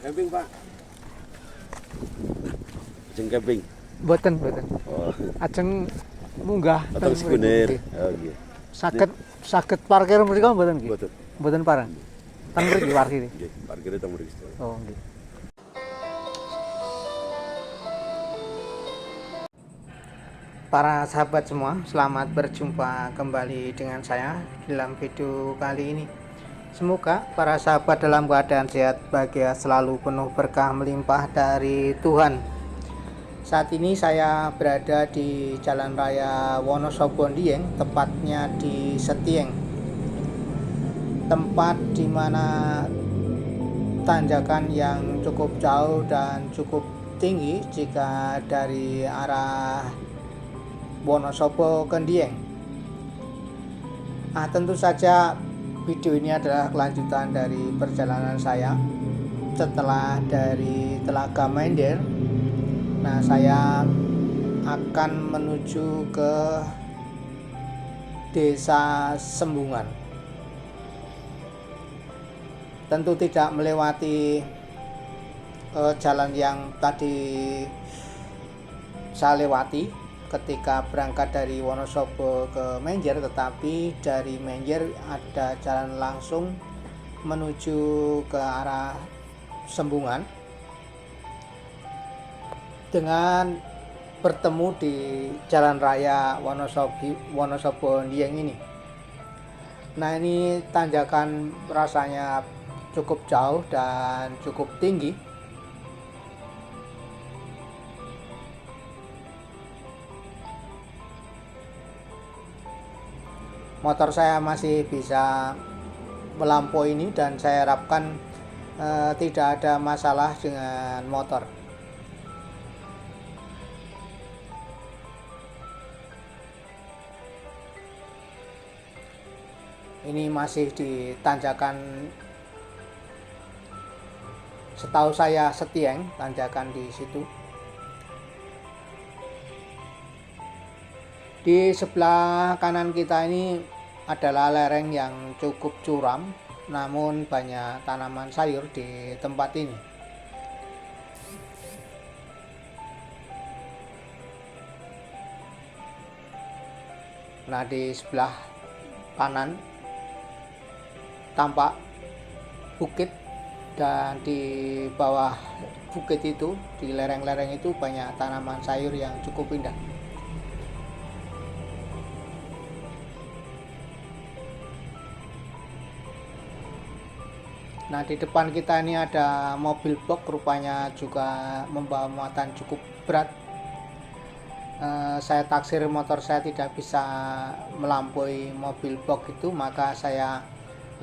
Camping, Pak. Ajeng camping. Mboten. Oh, Ajeng munggah atau teng sekunder. mriki. Oh, iya. Saged parkir mriki mboten nggih? Mboten. Mboten parang. Teng mriki parkir. Nggih, parkirnya teng mriki. Oh, nggih. Para sahabat semua, selamat berjumpa kembali dengan saya dalam video kali ini. Semoga para sahabat dalam keadaan sehat, bahagia, selalu penuh berkah melimpah dari Tuhan. Saat ini saya berada di Jalan Raya Wonosobo Dieng, tepatnya di Setieng. Tempat di mana tanjakan yang cukup jauh dan cukup tinggi jika dari arah Wonosobo ke Dieng. Tentu saja video ini adalah kelanjutan dari perjalanan saya setelah dari Telaga Mender. Nah, saya akan menuju ke Desa Sembungan. Tentu tidak melewati jalan yang tadi saya lewati ketika berangkat dari Wonosobo ke Menjer, tetapi dari Menjer ada jalan langsung menuju ke arah Sembungan dengan bertemu di Jalan Raya Wonosobo Dieng ini. Nah, ini tanjakan rasanya cukup jauh dan cukup tinggi. Motor saya masih bisa melampaui ini dan saya harapkan tidak ada masalah dengan motor. Ini masih di tanjakan, setahu saya Setieng, tanjakan di situ. Di sebelah kanan kita ini adalah lereng yang cukup curam, namun banyak tanaman sayur di tempat ini. Nah, di sebelah kanan tampak bukit, dan di bawah bukit itu, di lereng-lereng itu banyak tanaman sayur yang cukup indah. Nah, di depan kita ini ada mobil box, rupanya juga membawa muatan cukup berat. Saya taksir motor saya tidak bisa melampaui mobil box itu, maka saya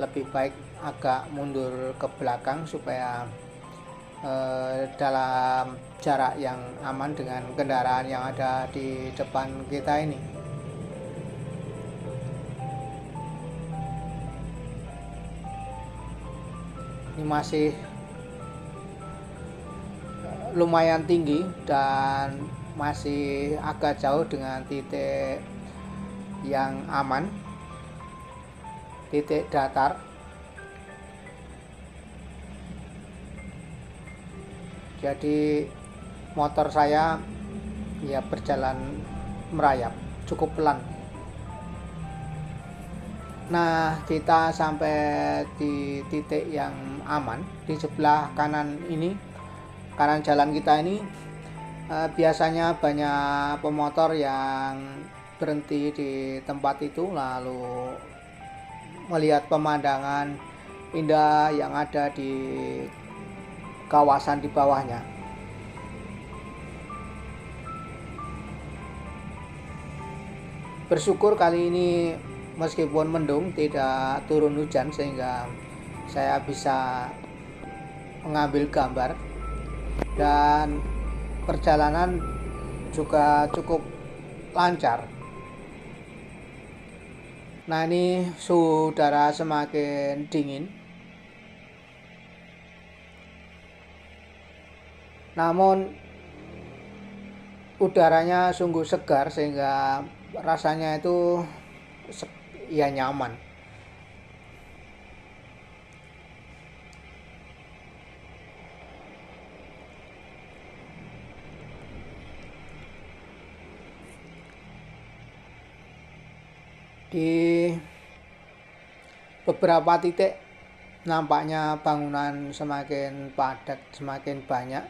lebih baik agak mundur ke belakang supaya dalam jarak yang aman dengan kendaraan yang ada di depan kita ini. Ini masih lumayan tinggi dan masih agak jauh dengan titik yang aman, titik datar. Jadi motor saya ya berjalan merayap cukup pelan. Nah, kita sampai di titik yang aman. Di sebelah kanan ini, kanan jalan kita ini, biasanya banyak pemotor yang berhenti di tempat itu lalu melihat pemandangan indah yang ada di kawasan di bawahnya. Bersyukur kali ini meskipun mendung tidak turun hujan sehingga saya bisa mengambil gambar, dan perjalanan juga cukup lancar. Nah, ini suhu udara semakin dingin, namun udaranya sungguh segar sehingga rasanya itu ya nyaman. Di beberapa titik nampaknya bangunan semakin padat, semakin banyak.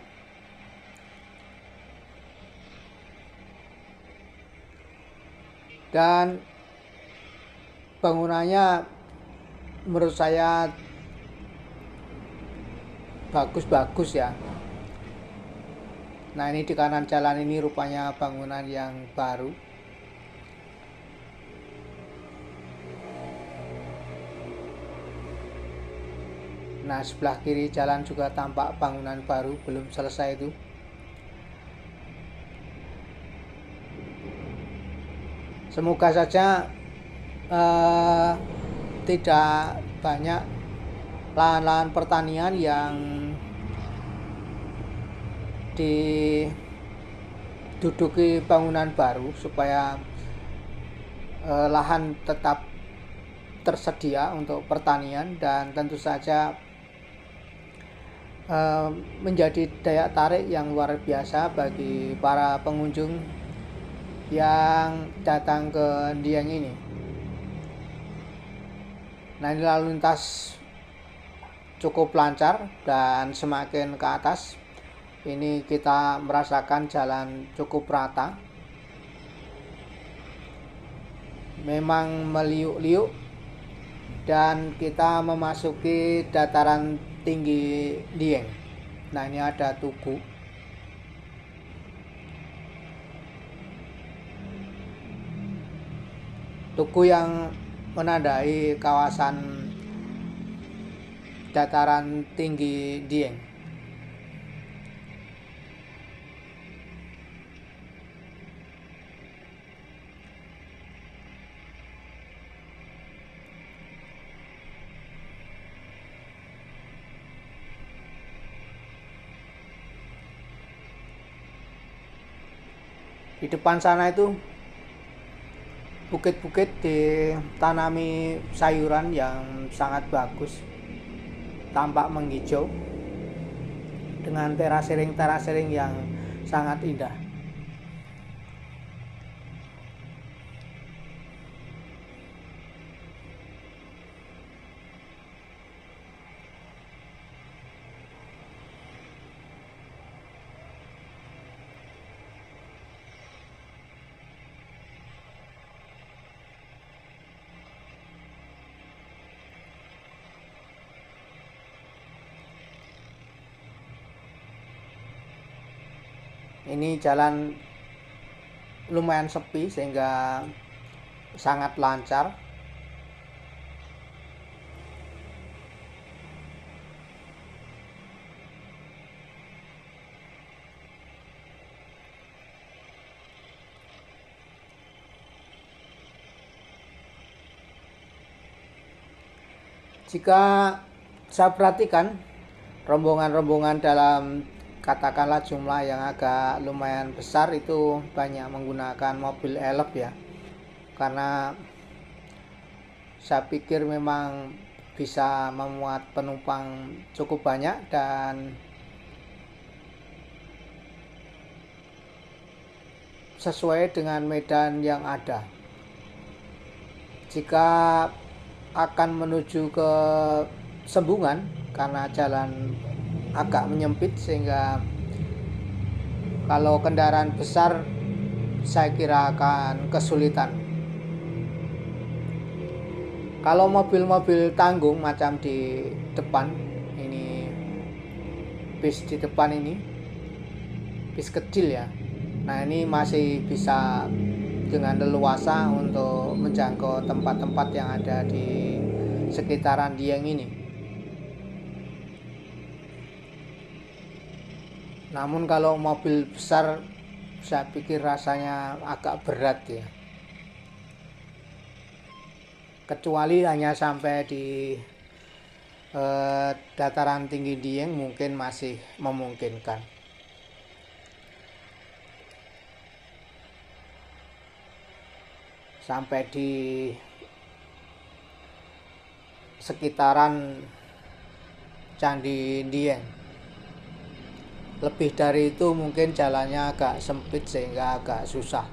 Dan bangunannya menurut saya bagus-bagus ya. Nah, ini di kanan jalan ini rupanya bangunan yang baru. Nah, sebelah kiri jalan juga tampak bangunan baru, belum selesai itu. Semoga saja tidak banyak lahan-lahan pertanian yang diduduki bangunan baru, supaya lahan tetap tersedia untuk pertanian, dan tentu saja menjadi daya tarik yang luar biasa bagi para pengunjung yang datang ke Dieng ini. Nah, ini lalu lintas cukup lancar, dan semakin ke atas ini kita merasakan jalan cukup rata. Memang meliuk-liuk, dan kita memasuki dataran tinggi Dieng. Nah, ini ada tugu. Tugu yang menandai kawasan dataran tinggi Dieng. Di depan sana itu bukit-bukit ditanami sayuran yang sangat bagus, tampak menghijau dengan terasering yang sangat indah. Ini jalan lumayan sepi sehingga sangat lancar. Jika saya perhatikan, rombongan-rombongan dalam katakanlah jumlah yang agak lumayan besar itu banyak menggunakan mobil elf ya, karena saya pikir memang bisa memuat penumpang cukup banyak dan sesuai dengan medan yang ada. Jika akan menuju ke Sembungan, karena jalan agak menyempit sehingga kalau kendaraan besar saya kira akan kesulitan. Kalau mobil-mobil tanggung macam di depan ini, bis di depan ini, bis kecil ya, nah ini masih bisa dengan leluasa untuk menjangkau tempat-tempat yang ada di sekitaran Dieng ini. Namun kalau mobil besar saya pikir rasanya agak berat ya, kecuali hanya sampai di dataran tinggi Dieng mungkin masih memungkinkan. Sampai di sekitaran Candi Dieng. Lebih dari itu mungkin jalannya agak sempit sehingga agak susah.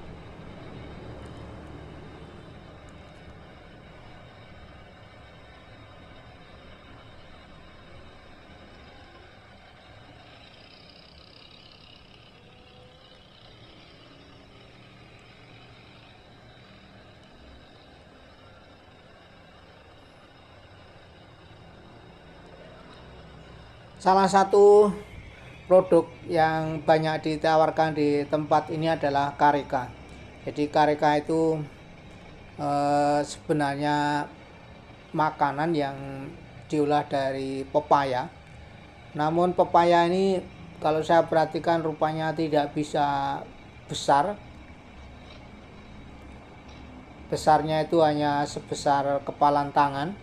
Salah satu produk yang banyak ditawarkan di tempat ini adalah karika. Jadi karika itu sebenarnya makanan yang diolah dari pepaya. Namun pepaya ini kalau saya perhatikan rupanya tidak bisa besar. Besarnya itu hanya sebesar kepalan tangan.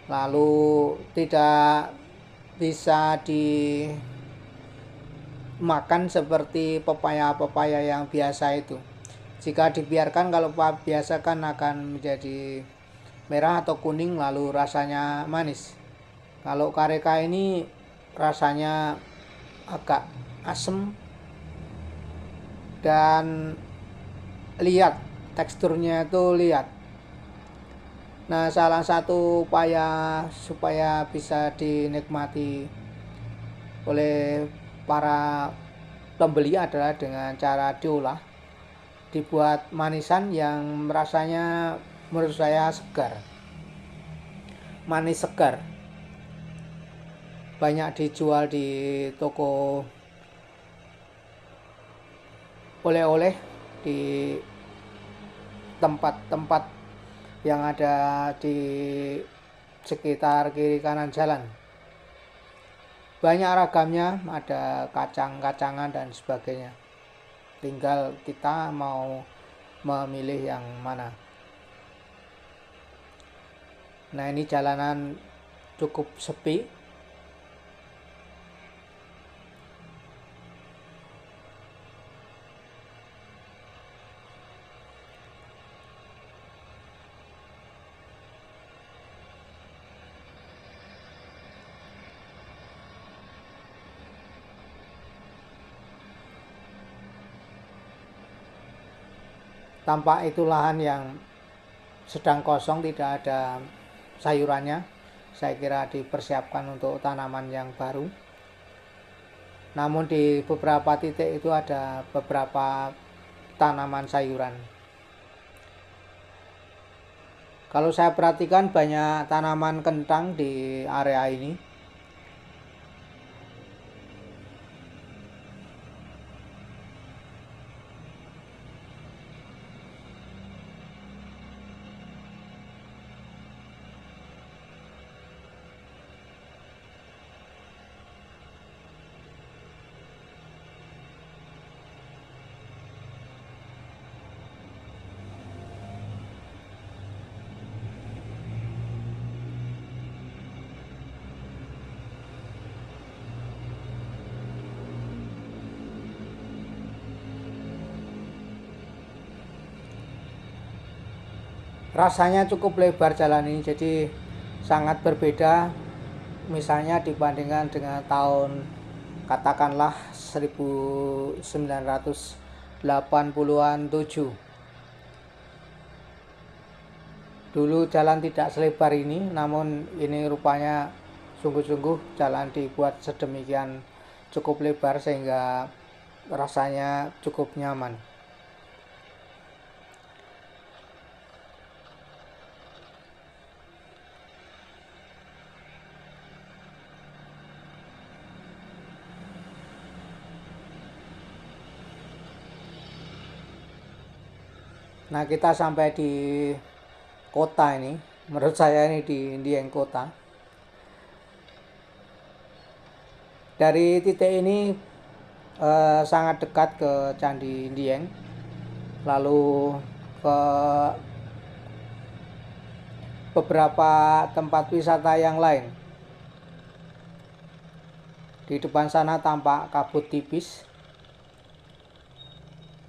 Lalu tidak bisa dimakan seperti pepaya-pepaya yang biasa itu. Jika dibiarkan, kalau biasa kan akan menjadi merah atau kuning lalu rasanya manis. Kalau karika ini rasanya agak asem dan lihat, teksturnya itu lihat. Nah, salah satu upaya supaya bisa dinikmati oleh para pembeli adalah dengan cara diolah, dibuat manisan yang rasanya menurut saya segar, manis segar. Banyak dijual di toko oleh-oleh, di tempat-tempat yang ada di sekitar kiri kanan jalan. Banyak ragamnya, ada kacang-kacangan dan sebagainya. Tinggal kita mau memilih yang mana. Nah, ini jalanan cukup sepi. Tampak itu lahan yang sedang kosong, tidak ada sayurannya. Saya kira dipersiapkan untuk tanaman yang baru. Namun di beberapa titik itu ada beberapa tanaman sayuran. Kalau saya perhatikan banyak tanaman kentang di area ini. Rasanya cukup lebar jalan ini, jadi sangat berbeda misalnya dibandingkan dengan tahun katakanlah 1980-an 7. Dulu jalan tidak selebar ini, namun ini rupanya sungguh-sungguh jalan dibuat sedemikian cukup lebar sehingga rasanya cukup nyaman. Nah, kita sampai di kota ini. Menurut saya ini di Dieng kota. Dari titik ini sangat dekat ke Candi Dieng. Lalu ke beberapa tempat wisata yang lain. Di depan sana tampak kabut tipis.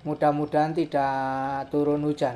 Mudah-mudahan tidak turun hujan.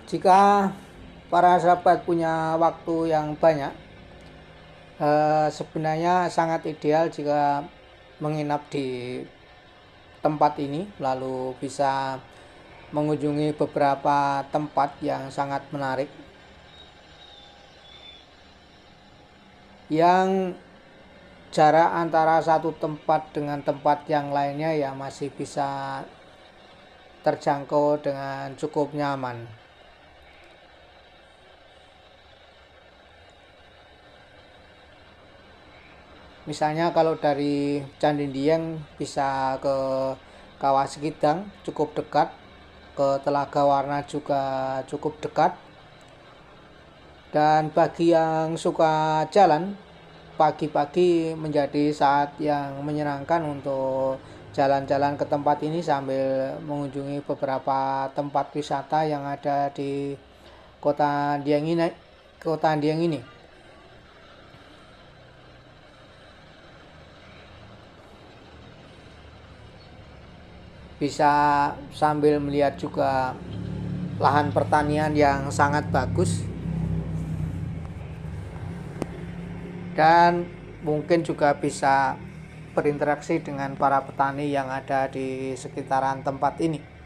Jika para sahabat punya waktu yang banyak, sebenarnya sangat ideal jika menginap di tempat ini, lalu bisa mengunjungi beberapa tempat yang sangat menarik yang jarak antara satu tempat dengan tempat yang lainnya ya masih bisa terjangkau dengan cukup nyaman. Misalnya kalau dari Candi Dieng bisa ke Kawah Sikidang cukup dekat, ke Telaga Warna juga cukup dekat. Dan bagi yang suka jalan, pagi-pagi menjadi saat yang menyenangkan untuk jalan-jalan ke tempat ini sambil mengunjungi beberapa tempat wisata yang ada di Kota Dieng ini. Bisa sambil melihat juga lahan pertanian yang sangat bagus, dan mungkin juga bisa berinteraksi dengan para petani yang ada di sekitaran tempat ini.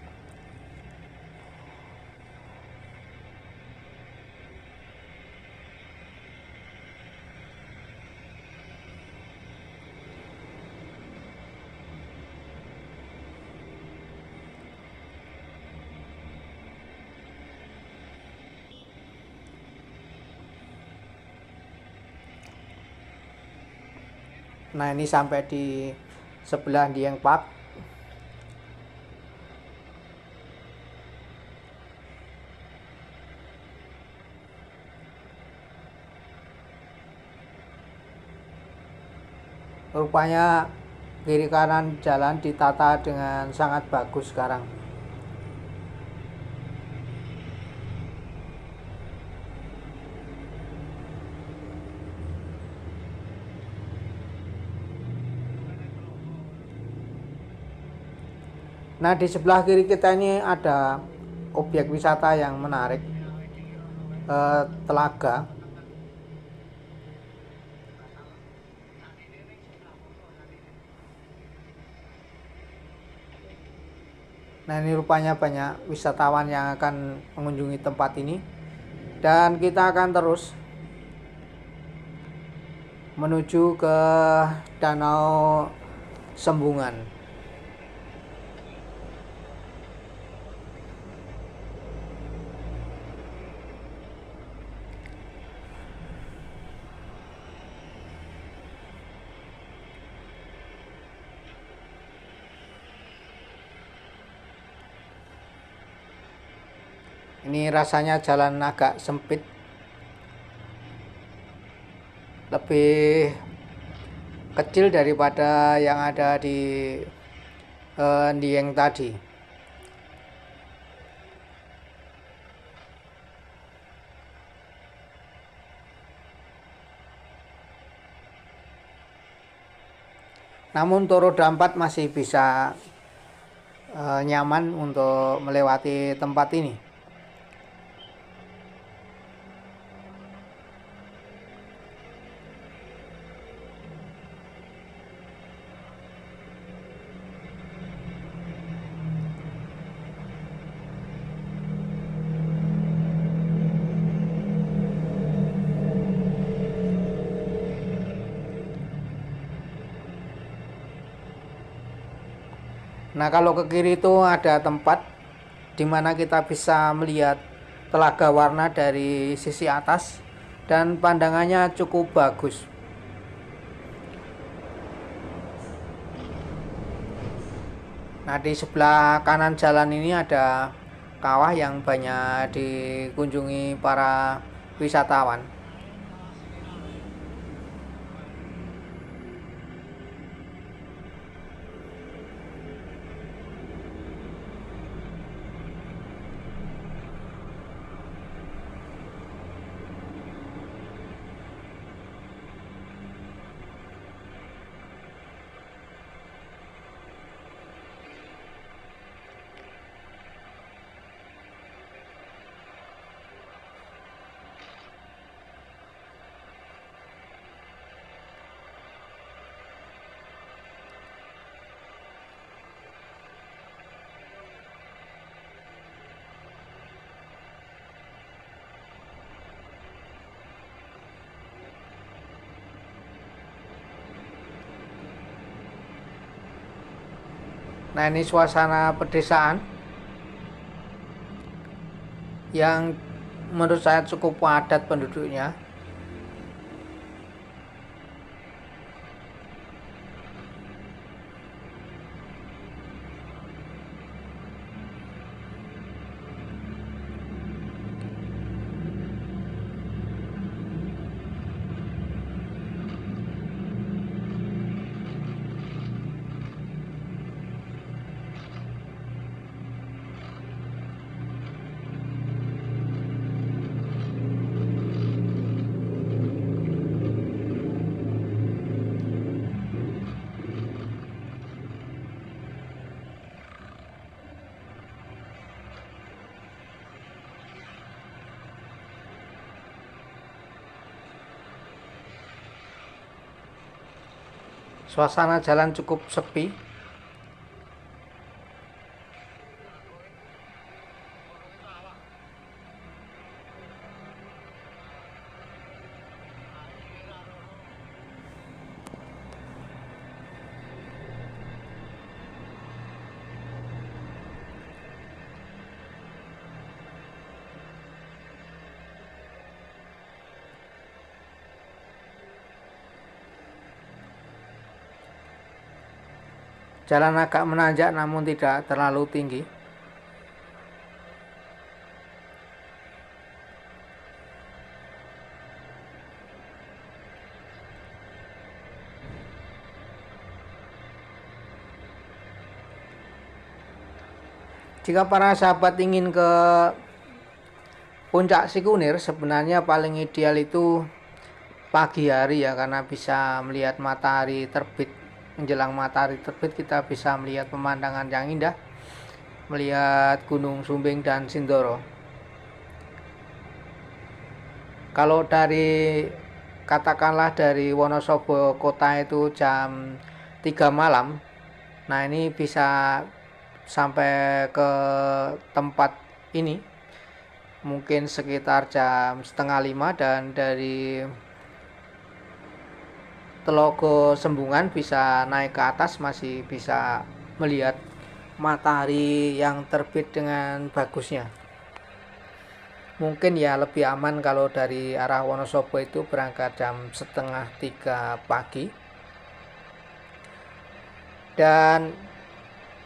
Nah, ini sampai di sebelah Dieng Park. Rupanya kiri kanan jalan ditata dengan sangat bagus sekarang. Nah, di sebelah kiri kita ini ada objek wisata yang menarik, telaga. Nah, ini rupanya banyak wisatawan yang akan mengunjungi tempat ini, dan kita akan terus menuju ke Danau Sembungan. Ini rasanya jalan agak sempit, lebih kecil daripada yang ada di Dieng tadi. Namun Toro Dampat masih bisa nyaman untuk melewati tempat ini. Nah, kalau ke kiri itu ada tempat di mana kita bisa melihat Telaga Warna dari sisi atas dan pandangannya cukup bagus. Nah, di sebelah kanan jalan ini ada kawah yang banyak dikunjungi para wisatawan. Nah, ini suasana pedesaan yang menurut saya cukup padat penduduknya. Suasana jalan cukup sepi. Jalan agak menanjak namun tidak terlalu tinggi. Jika para sahabat ingin ke Puncak Sikunir, sebenarnya paling ideal itu pagi hari ya, karena bisa melihat matahari terbit. Menjelang matahari terbit kita bisa melihat pemandangan yang indah, melihat Gunung Sumbing dan Sindoro. Kalau katakanlah dari Wonosobo kota itu jam 3 malam, nah ini bisa sampai ke tempat ini mungkin sekitar jam setengah 5, dan dari Telogo Sembungan bisa naik ke atas, masih bisa melihat matahari yang terbit dengan bagusnya. Mungkin ya lebih aman kalau dari arah Wonosobo itu berangkat jam setengah 3 pagi dan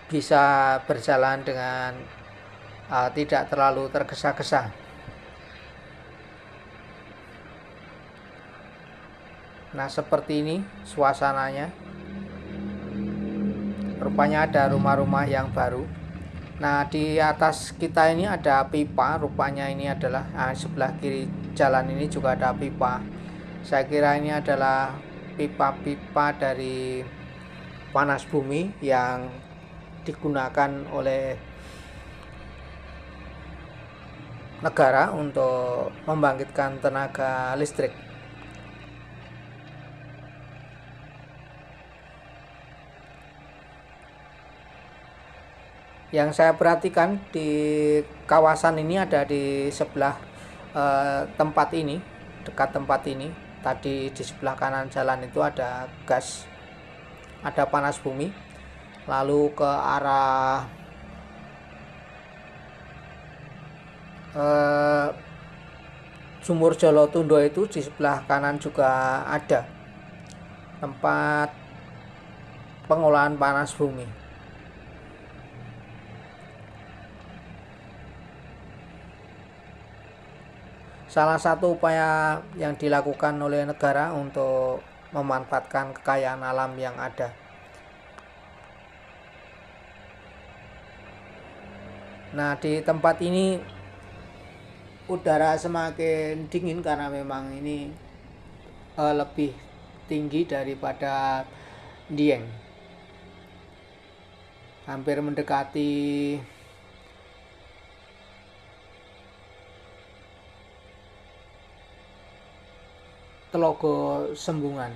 bisa berjalan dengan tidak terlalu tergesa-gesa. Nah, seperti ini suasananya. Rupanya ada rumah-rumah yang baru. Nah, di atas kita ini ada pipa. Rupanya ini adalah sebelah kiri jalan ini juga ada pipa. Saya kira ini adalah pipa-pipa dari panas bumi yang digunakan oleh negara untuk membangkitkan tenaga listrik. Yang saya perhatikan di kawasan ini ada di sebelah tempat ini, dekat tempat ini. Tadi di sebelah kanan jalan itu ada gas, ada panas bumi. Lalu ke arah Sumur Jolotundo itu di sebelah kanan juga ada tempat pengolahan panas bumi. Salah satu upaya yang dilakukan oleh negara untuk memanfaatkan kekayaan alam yang ada. Nah, di tempat ini udara semakin dingin karena memang ini lebih tinggi daripada Dieng. Hampir mendekati Telogo Sembungan.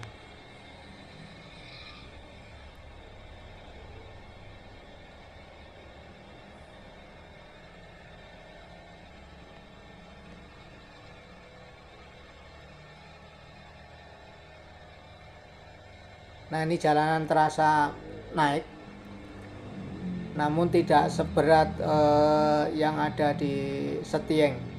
Nah, ini jalanan terasa naik. namun tidak seberat yang ada di Setieng.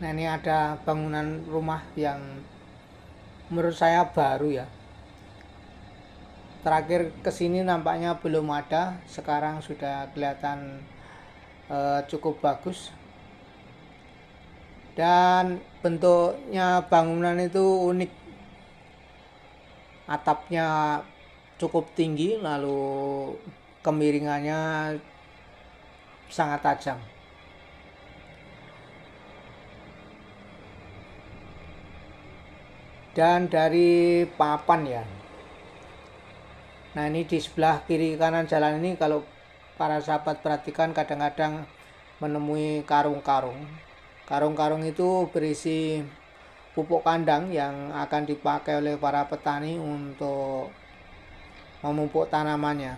Nah, ini ada bangunan rumah yang menurut saya baru ya. Terakhir kesini nampaknya belum ada, sekarang sudah kelihatan cukup bagus. Dan bentuknya bangunan itu unik. Atapnya cukup tinggi, lalu kemiringannya sangat tajam. Dan dari papan ya. Nah, ini di sebelah kiri kanan jalan ini kalau para sahabat perhatikan kadang-kadang menemui karung-karung. Karung-karung itu berisi pupuk kandang yang akan dipakai oleh para petani untuk memupuk tanamannya.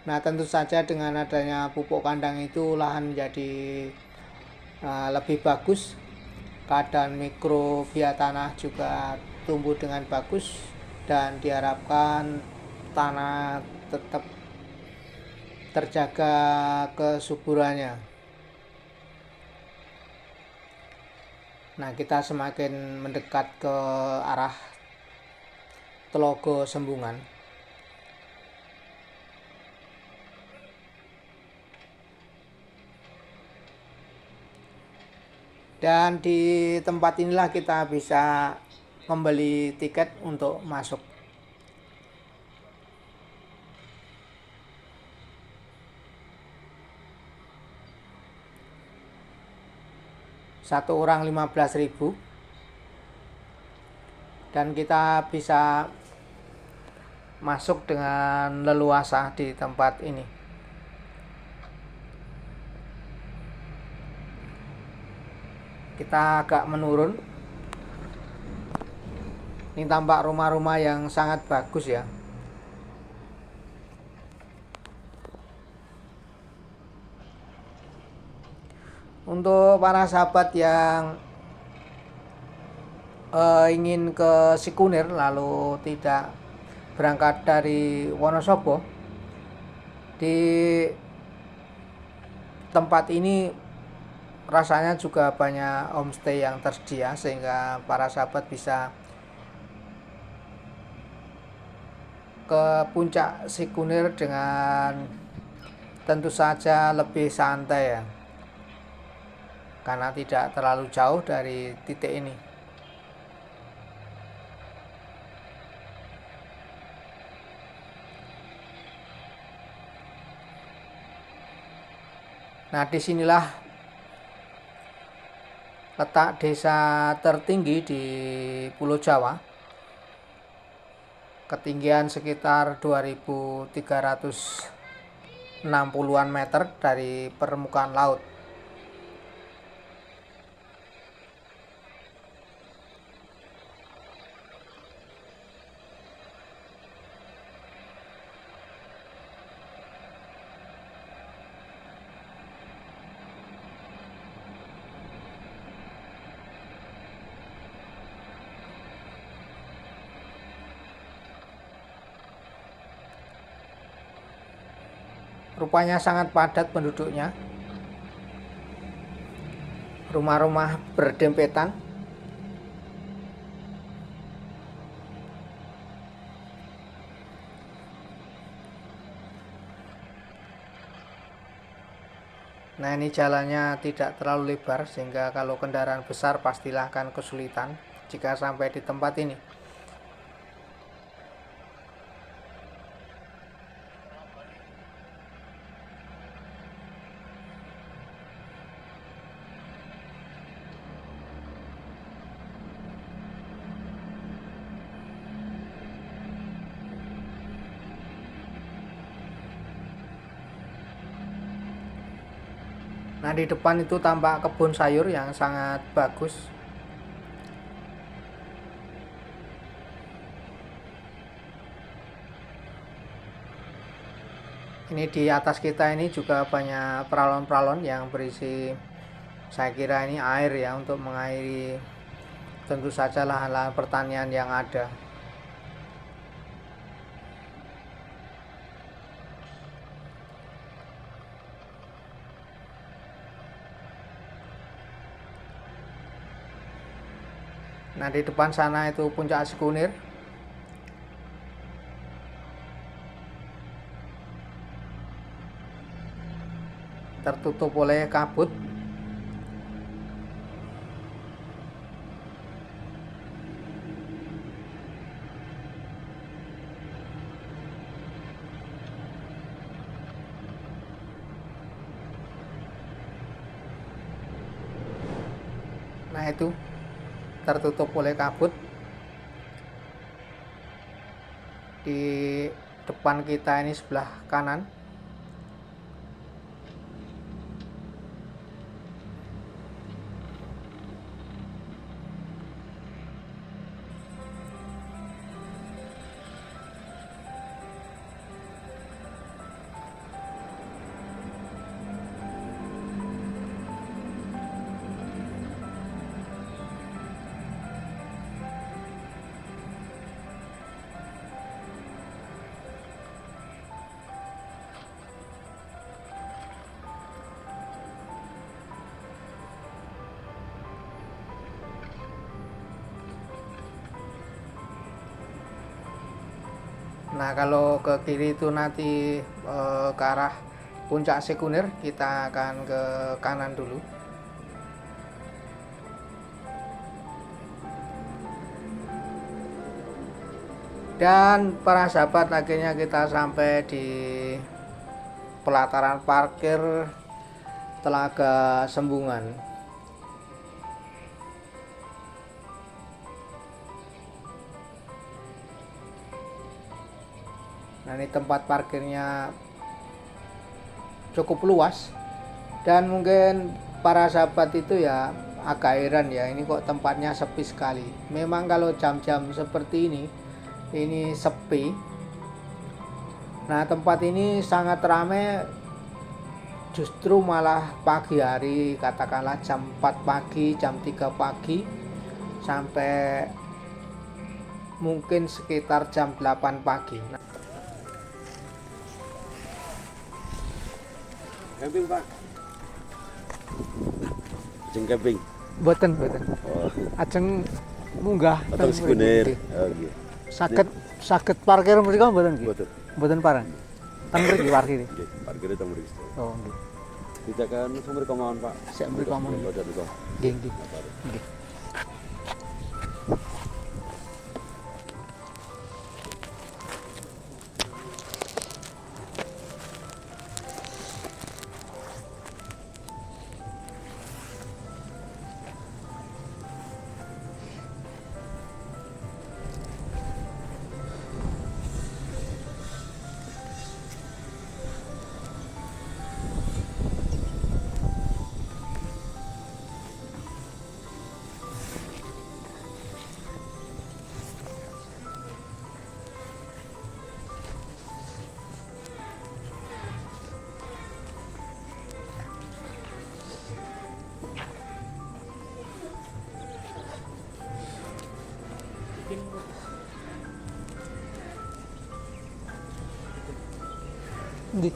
Nah, tentu saja dengan adanya pupuk kandang itu lahan menjadi lebih bagus. Keadaan mikrobiota tanah juga tumbuh dengan bagus dan diharapkan tanah tetap terjaga kesuburannya. Nah, kita semakin mendekat ke arah Telaga Sembungan. Dan di tempat inilah kita bisa membeli tiket untuk masuk. Satu orang 15.000. Dan kita bisa masuk dengan leluasa di tempat ini. Kita agak menurun. Ini tampak rumah-rumah yang sangat bagus ya. Untuk para sahabat yang ingin ke Sikunir lalu tidak berangkat dari Wonosobo, di tempat ini rasanya juga banyak homestay yang tersedia sehingga para sahabat bisa ke puncak Sikunir dengan tentu saja lebih santai ya, karena tidak terlalu jauh dari titik ini. Nah, disinilah letak desa tertinggi di Pulau Jawa, ketinggian sekitar 2360-an meter dari permukaan laut. Rupanya sangat padat penduduknya. Rumah-rumah berdempetan. Nah, ini jalannya tidak terlalu lebar sehingga kalau kendaraan besar pastilah akan kesulitan jika sampai di tempat ini. Nah, di depan itu tampak kebun sayur yang sangat bagus. Ini di atas kita ini juga banyak peralon-peralon yang berisi, saya kira ini air ya, untuk mengairi tentu saja lahan-lahan pertanian yang ada. Nah, di depan sana itu puncak Sikunir. Tertutup oleh kabut. Nah, itu tertutup oleh kabut. Di depan kita ini sebelah kanan Nah, kalau ke kiri itu nanti ke arah puncak Sikunir, kita akan ke kanan dulu. Dan para sahabat, akhirnya kita sampai di pelataran parkir Telaga Sembungan. Nah, ini tempat parkirnya cukup luas, dan mungkin para sahabat itu ya agak heran ya, ini kok tempatnya sepi sekali. Memang kalau jam-jam seperti ini sepi. Nah, tempat ini sangat ramai justru malah pagi hari, katakanlah jam 4 pagi, jam 3 pagi, sampai mungkin sekitar jam 8 pagi. Camping Pak. Ajeng camping. Boten. Oh, Ajeng munggah atau Sikunir. Oh, iya. Saged parkir mriko mboten nggih? Betul. Mboten parang. Ten mriki parkir. Nggih, parkirnya teng mriki. Oh, nggih. Ditekan sumber kemauan Pak. Sik mriko mawon. Nggih. Nggih. Ndi?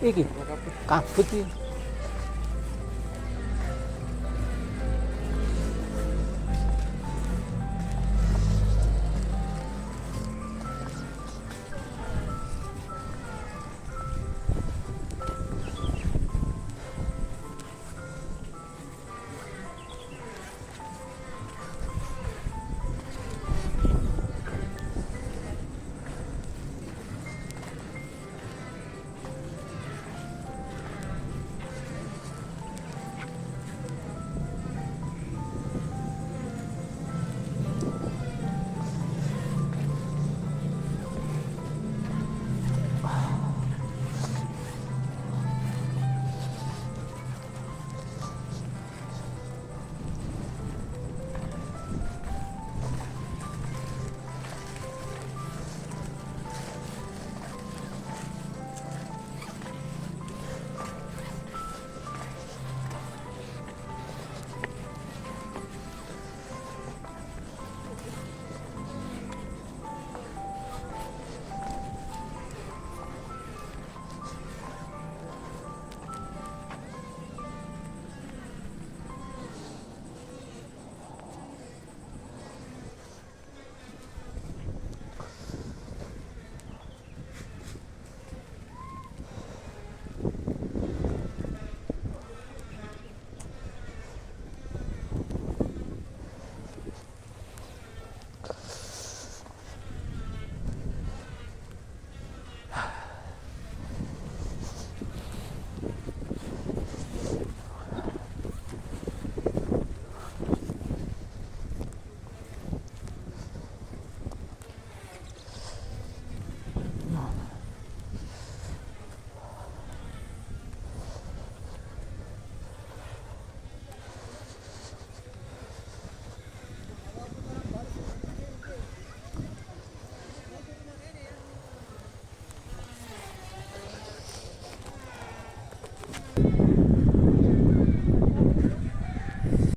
Iki kabut iki.